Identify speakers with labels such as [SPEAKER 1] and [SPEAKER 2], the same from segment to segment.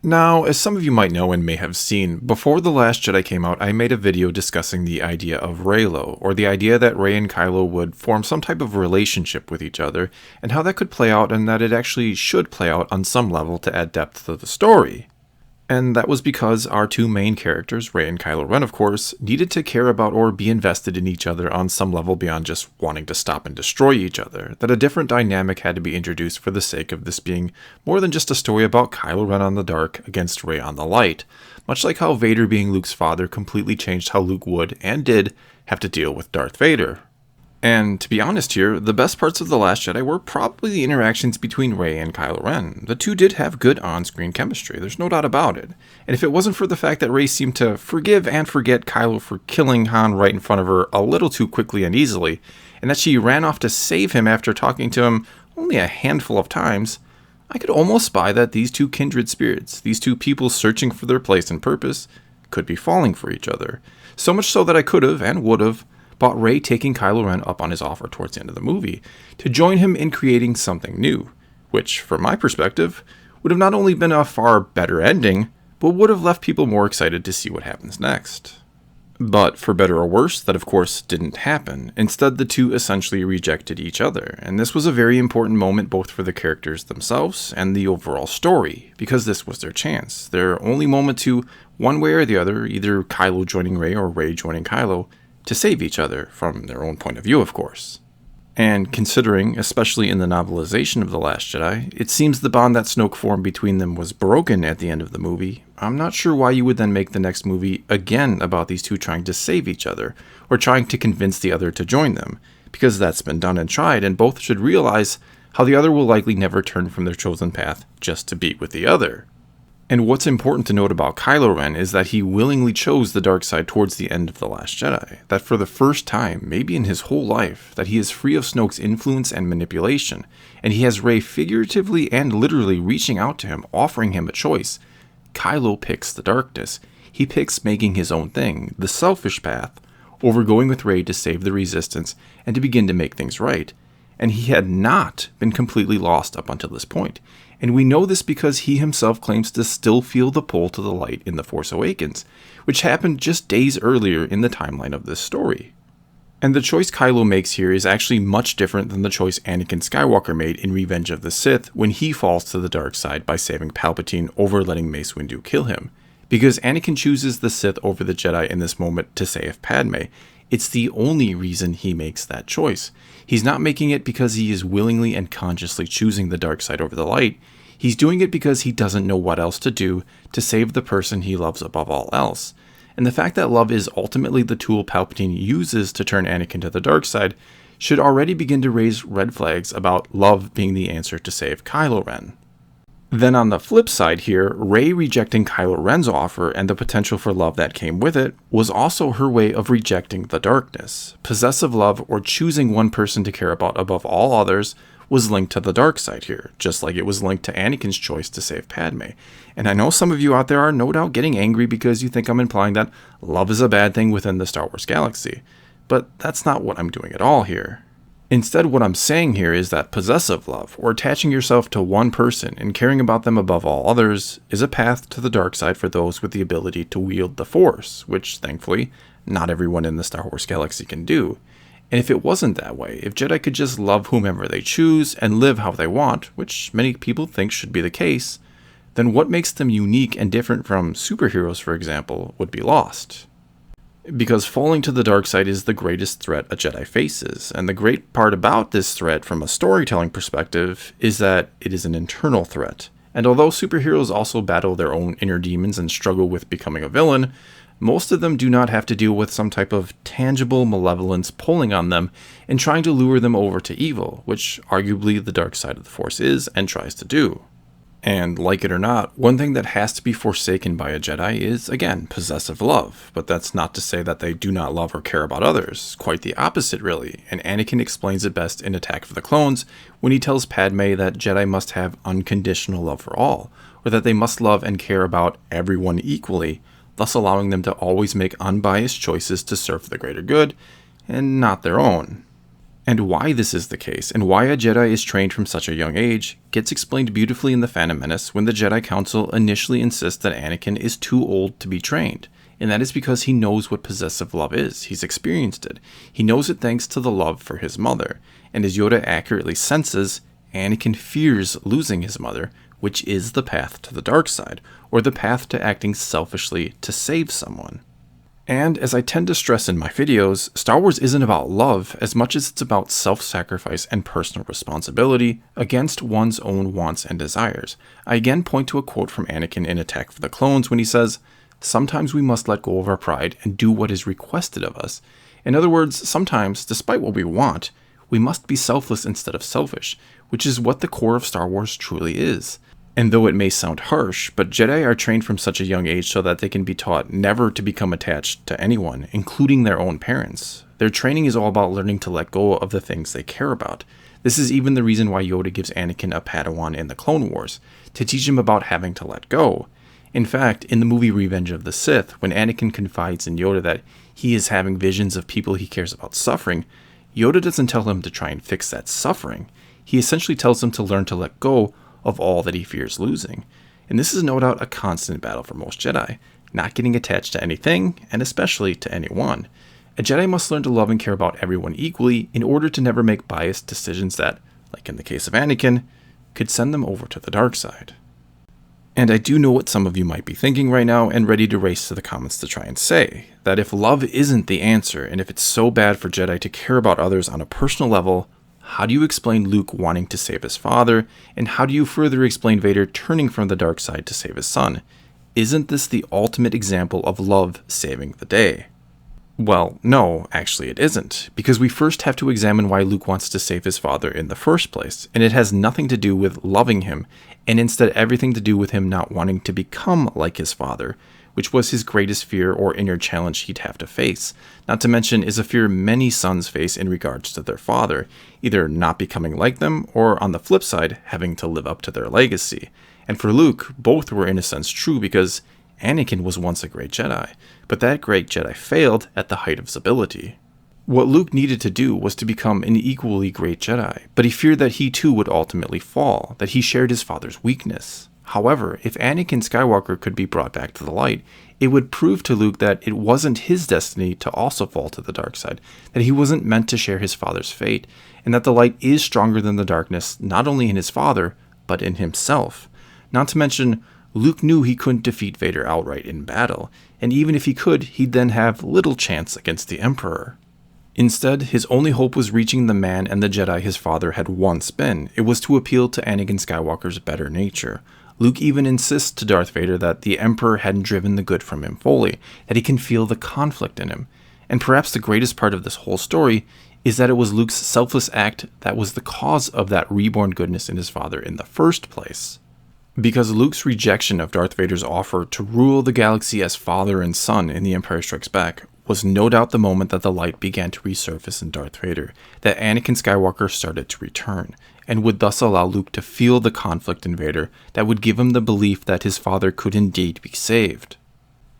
[SPEAKER 1] Now, as some of you might know and may have seen, before The Last Jedi came out, I made a video discussing the idea of Reylo, or the idea that Rey and Kylo would form some type of relationship with each other, and how that could play out, and that it actually should play out on some level to add depth to the story. And that was because our two main characters, Rey and Kylo Ren of course, needed to care about or be invested in each other on some level beyond just wanting to stop and destroy each other, that a different dynamic had to be introduced for the sake of this being more than just a story about Kylo Ren on the dark against Rey on the light, much like how Vader being Luke's father completely changed how Luke would, and did, have to deal with Darth Vader. And to be honest here, the best parts of The Last Jedi were probably the interactions between Rey and Kylo Ren. The two did have good on-screen chemistry, there's no doubt about it. And if it wasn't for the fact that Rey seemed to forgive and forget Kylo for killing Han right in front of her a little too quickly and easily, and that she ran off to save him after talking to him only a handful of times, I could almost buy that these two kindred spirits, these two people searching for their place and purpose, could be falling for each other. So much so that I could have, and would have, bought Rey taking Kylo Ren up on his offer towards the end of the movie, to join him in creating something new, which, from my perspective, would have not only been a far better ending, but would have left people more excited to see what happens next. But, for better or worse, that of course didn't happen. Instead, the two essentially rejected each other, and this was a very important moment both for the characters themselves and the overall story, because this was their chance, their only moment to, one way or the other, either Kylo joining Rey or Rey joining Kylo, to save each other, from their own point of view, of course. And considering, especially in the novelization of The Last Jedi, it seems the bond that Snoke formed between them was broken at the end of the movie, I'm not sure why you would then make the next movie again about these two trying to save each other, or trying to convince the other to join them, because that's been done and tried, and both should realize how the other will likely never turn from their chosen path just to be with the other. And what's important to note about Kylo Ren is that he willingly chose the dark side towards the end of The Last Jedi, that for the first time, maybe in his whole life, that he is free of Snoke's influence and manipulation, and he has Rey figuratively and literally reaching out to him, offering him a choice. Kylo picks the darkness. He picks making his own thing, the selfish path, over going with Rey to save the Resistance and to begin to make things right. And he had not been completely lost up until this point. And we know this because he himself claims to still feel the pull to the light in The Force Awakens, which happened just days earlier in the timeline of this story. And the choice Kylo makes here is actually much different than the choice Anakin Skywalker made in Revenge of the Sith when he falls to the dark side by saving Palpatine over letting Mace Windu kill him. Because Anakin chooses the Sith over the Jedi in this moment to save Padme. It's the only reason he makes that choice. He's not making it because he is willingly and consciously choosing the dark side over the light. He's doing it because he doesn't know what else to do to save the person he loves above all else. And the fact that love is ultimately the tool Palpatine uses to turn Anakin to the dark side should already begin to raise red flags about love being the answer to save Kylo Ren. Then on the flip side here, Rey rejecting Kylo Ren's offer and the potential for love that came with it was also her way of rejecting the darkness. Possessive love, or choosing one person to care about above all others, was linked to the dark side here, just like it was linked to Anakin's choice to save Padme. And I know some of you out there are no doubt getting angry because you think I'm implying that love is a bad thing within the Star Wars galaxy, but that's not what I'm doing at all here. Instead, what I'm saying here is that possessive love, or attaching yourself to one person and caring about them above all others, is a path to the dark side for those with the ability to wield the Force, which, thankfully, not everyone in the Star Wars galaxy can do. And if it wasn't that way, if Jedi could just love whomever they choose and live how they want, which many people think should be the case, then what makes them unique and different from superheroes, for example, would be lost. Because falling to the dark side is the greatest threat a Jedi faces, and the great part about this threat from a storytelling perspective is that it is an internal threat. And although superheroes also battle their own inner demons and struggle with becoming a villain, most of them do not have to deal with some type of tangible malevolence pulling on them and trying to lure them over to evil, which arguably the dark side of the Force is and tries to do. And like it or not, one thing that has to be forsaken by a Jedi is, again, possessive love. But that's not to say that they do not love or care about others. Quite the opposite, really. And Anakin explains it best in Attack of the Clones when he tells Padme that Jedi must have unconditional love for all, or that they must love and care about everyone equally, thus allowing them to always make unbiased choices to serve the greater good, and not their own. And why this is the case, and why a Jedi is trained from such a young age, gets explained beautifully in The Phantom Menace when the Jedi Council initially insists that Anakin is too old to be trained. And that is because he knows what possessive love is. He's experienced it. He knows it thanks to the love for his mother. And as Yoda accurately senses, Anakin fears losing his mother, which is the path to the dark side, or the path to acting selfishly to save someone. And as I tend to stress in my videos, Star Wars isn't about love as much as it's about self-sacrifice and personal responsibility against one's own wants and desires. I again point to a quote from Anakin in Attack of the Clones when he says, "Sometimes we must let go of our pride and do what is requested of us." In other words, sometimes, despite what we want, we must be selfless instead of selfish, which is what the core of Star Wars truly is. And though it may sound harsh, but Jedi are trained from such a young age so that they can be taught never to become attached to anyone, including their own parents. Their training is all about learning to let go of the things they care about. This is even the reason why Yoda gives Anakin a Padawan in the Clone Wars, to teach him about having to let go. In fact, in the movie Revenge of the Sith, when Anakin confides in Yoda that he is having visions of people he cares about suffering, Yoda doesn't tell him to try and fix that suffering. He essentially tells him to learn to let go of all that he fears losing. And this is no doubt a constant battle for most Jedi, not getting attached to anything, and especially to anyone. A Jedi must learn to love and care about everyone equally in order to never make biased decisions that, like in the case of Anakin, could send them over to the dark side. And I do know what some of you might be thinking right now and ready to race to the comments to try and say, that if love isn't the answer, and if it's so bad for Jedi to care about others on a personal level, how do you explain Luke wanting to save his father, and how do you further explain Vader turning from the dark side to save his son? Isn't this the ultimate example of love saving the day? Well, no, actually it isn't, because we first have to examine why Luke wants to save his father in the first place, and it has nothing to do with loving him, and instead everything to do with him not wanting to become like his father, which was his greatest fear or inner challenge he'd have to face. Not to mention is a fear many sons face in regards to their father, either not becoming like them, or on the flip side, having to live up to their legacy. And for Luke, both were in a sense true because Anakin was once a great Jedi, but that great Jedi failed at the height of his ability. What Luke needed to do was to become an equally great Jedi, but he feared that he too would ultimately fall, that he shared his father's weakness. However, if Anakin Skywalker could be brought back to the light, it would prove to Luke that it wasn't his destiny to also fall to the dark side, that he wasn't meant to share his father's fate, and that the light is stronger than the darkness, not only in his father, but in himself. Not to mention, Luke knew he couldn't defeat Vader outright in battle, and even if he could, he'd then have little chance against the Emperor. Instead, his only hope was reaching the man and the Jedi his father had once been. It was to appeal to Anakin Skywalker's better nature. Luke even insists to Darth Vader that the Emperor hadn't driven the good from him fully, that he can feel the conflict in him. And perhaps the greatest part of this whole story is that it was Luke's selfless act that was the cause of that reborn goodness in his father in the first place. Because Luke's rejection of Darth Vader's offer to rule the galaxy as father and son in The Empire Strikes Back was no doubt the moment that the light began to resurface in Darth Vader, that Anakin Skywalker started to return, and would thus allow Luke to feel the conflict in Vader that would give him the belief that his father could indeed be saved.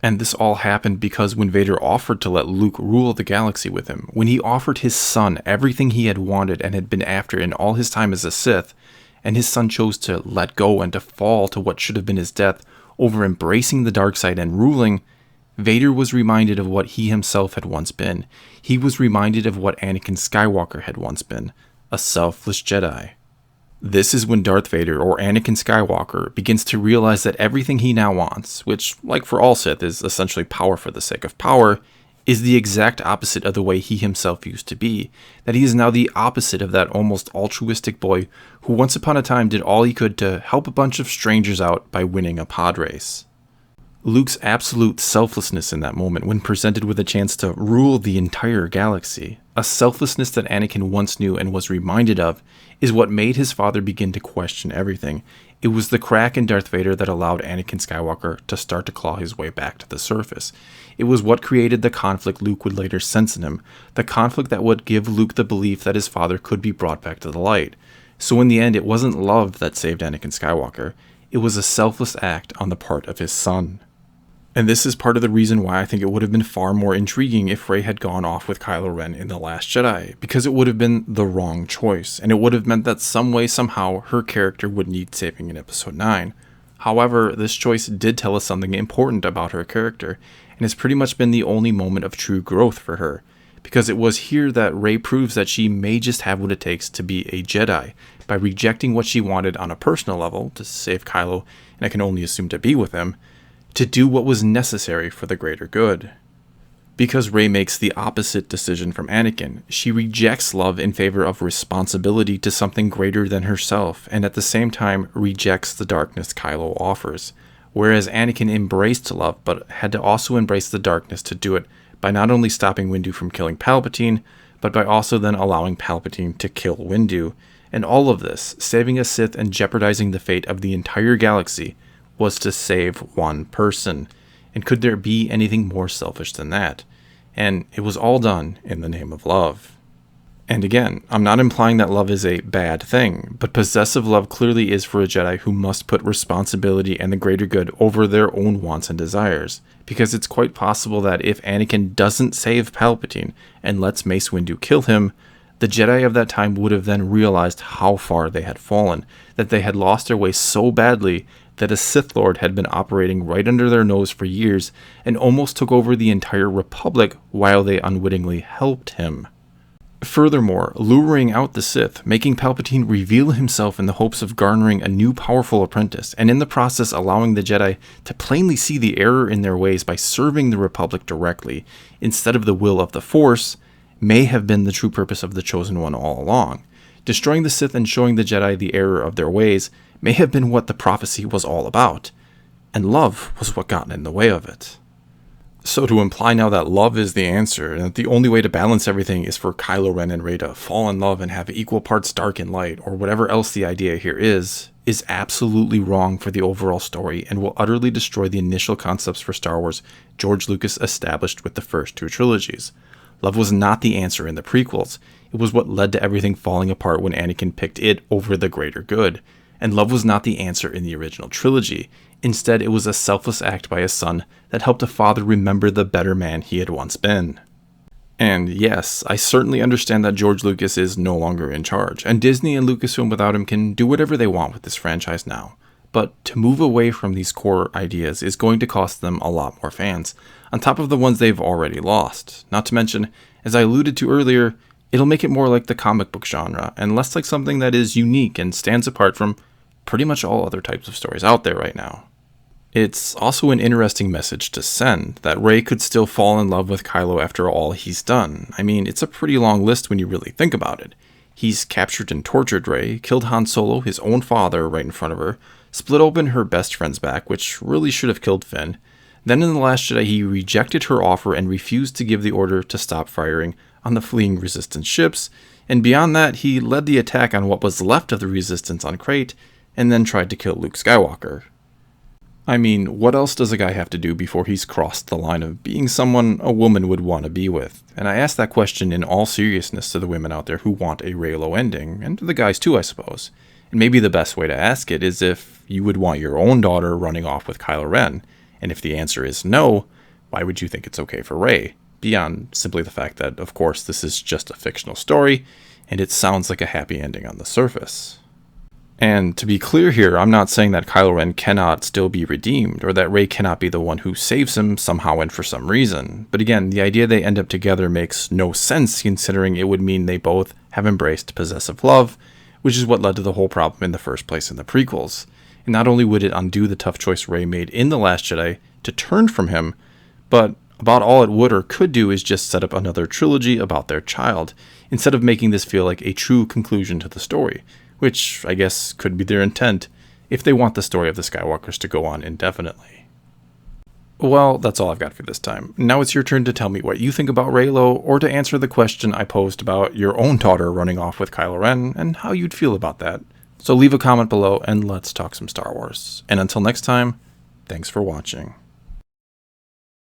[SPEAKER 1] And this all happened because when Vader offered to let Luke rule the galaxy with him, when he offered his son everything he had wanted and had been after in all his time as a Sith, and his son chose to let go and to fall to what should have been his death over embracing the dark side and ruling, Vader was reminded of what he himself had once been. He was reminded of what Anakin Skywalker had once been, a selfless Jedi. This is when Darth Vader, or Anakin Skywalker, begins to realize that everything he now wants, which, like for all Sith, is essentially power for the sake of power, is the exact opposite of the way he himself used to be, that he is now the opposite of that almost altruistic boy who once upon a time did all he could to help a bunch of strangers out by winning a pod race. Luke's absolute selflessness in that moment when presented with a chance to rule the entire galaxy, a selflessness that Anakin once knew and was reminded of, is what made his father begin to question everything. It was the crack in Darth Vader that allowed Anakin Skywalker to start to claw his way back to the surface. It was what created the conflict Luke would later sense in him, the conflict that would give Luke the belief that his father could be brought back to the light. So in the end, it wasn't love that saved Anakin Skywalker, it was a selfless act on the part of his son. And this is part of the reason why I think it would have been far more intriguing if Rey had gone off with Kylo Ren in The Last Jedi, because it would have been the wrong choice, and it would have meant that some way, somehow, her character would need saving in Episode 9. However, this choice did tell us something important about her character, and has pretty much been the only moment of true growth for her, because it was here that Rey proves that she may just have what it takes to be a Jedi, by rejecting what she wanted on a personal level, to save Kylo, and I can only assume to be with him, to do what was necessary for the greater good. Because Rey makes the opposite decision from Anakin, she rejects love in favor of responsibility to something greater than herself, and at the same time rejects the darkness Kylo offers. Whereas Anakin embraced love, but had to also embrace the darkness to do it, by not only stopping Windu from killing Palpatine, but by also then allowing Palpatine to kill Windu. And all of this, saving a Sith and jeopardizing the fate of the entire galaxy, was to save one person. And could there be anything more selfish than that? And it was all done in the name of love. And again, I'm not implying that love is a bad thing, but possessive love clearly is for a Jedi who must put responsibility and the greater good over their own wants and desires. Because it's quite possible that if Anakin doesn't save Palpatine and lets Mace Windu kill him, the Jedi of that time would have then realized how far they had fallen, that they had lost their way so badly that a Sith Lord had been operating right under their nose for years and almost took over the entire Republic while they unwittingly helped him. Furthermore, luring out the Sith, making Palpatine reveal himself in the hopes of garnering a new powerful apprentice, and in the process allowing the Jedi to plainly see the error in their ways by serving the Republic directly, instead of the will of the Force, may have been the true purpose of the Chosen One all along. Destroying the Sith and showing the Jedi the error of their ways may have been what the prophecy was all about, and love was what got in the way of it. So to imply now that love is the answer, and that the only way to balance everything is for Kylo Ren and Rey to fall in love and have equal parts dark and light, or whatever else the idea here is absolutely wrong for the overall story and will utterly destroy the initial concepts for Star Wars George Lucas established with the first two trilogies. Love was not the answer in the prequels. It was what led to everything falling apart when Anakin picked it over the greater good. And love was not the answer in the original trilogy. Instead, it was a selfless act by a son that helped a father remember the better man he had once been. And yes, I certainly understand that George Lucas is no longer in charge, and Disney and Lucasfilm without him can do whatever they want with this franchise now. But to move away from these core ideas is going to cost them a lot more fans, on top of the ones they've already lost. Not to mention, as I alluded to earlier, it'll make it more like the comic book genre, and less like something that is unique and stands apart from pretty much all other types of stories out there right now. It's also an interesting message to send, that Rey could still fall in love with Kylo after all he's done. I mean, it's a pretty long list when you really think about it. He's captured and tortured Rey, killed Han Solo, his own father, right in front of her, split open her best friend's back, which really should have killed Finn. Then in The Last Jedi, he rejected her offer and refused to give the order to stop firing on the fleeing Resistance ships, and beyond that, he led the attack on what was left of the Resistance on Crate, and then tried to kill Luke Skywalker. I mean, what else does a guy have to do before he's crossed the line of being someone a woman would want to be with? And I ask that question in all seriousness to the women out there who want a Reylo ending, and to the guys too, I suppose. And maybe the best way to ask it is if you would want your own daughter running off with Kylo Ren, and if the answer is no, why would you think it's okay for Rey? Beyond simply the fact that, of course, this is just a fictional story, and it sounds like a happy ending on the surface. And to be clear here, I'm not saying that Kylo Ren cannot still be redeemed, or that Rey cannot be the one who saves him somehow and for some reason. But again, the idea they end up together makes no sense, considering it would mean they both have embraced possessive love, which is what led to the whole problem in the first place in the prequels. And not only would it undo the tough choice Rey made in The Last Jedi to turn from him, but about all it would or could do is just set up another trilogy about their child, instead of making this feel like a true conclusion to the story, which I guess could be their intent if they want the story of the Skywalkers to go on indefinitely. Well, that's all I've got for this time. Now it's your turn to tell me what you think about Reylo, or to answer the question I posed about your own daughter running off with Kylo Ren, and how you'd feel about that. So leave a comment below, and let's talk some Star Wars. And until next time, thanks for watching.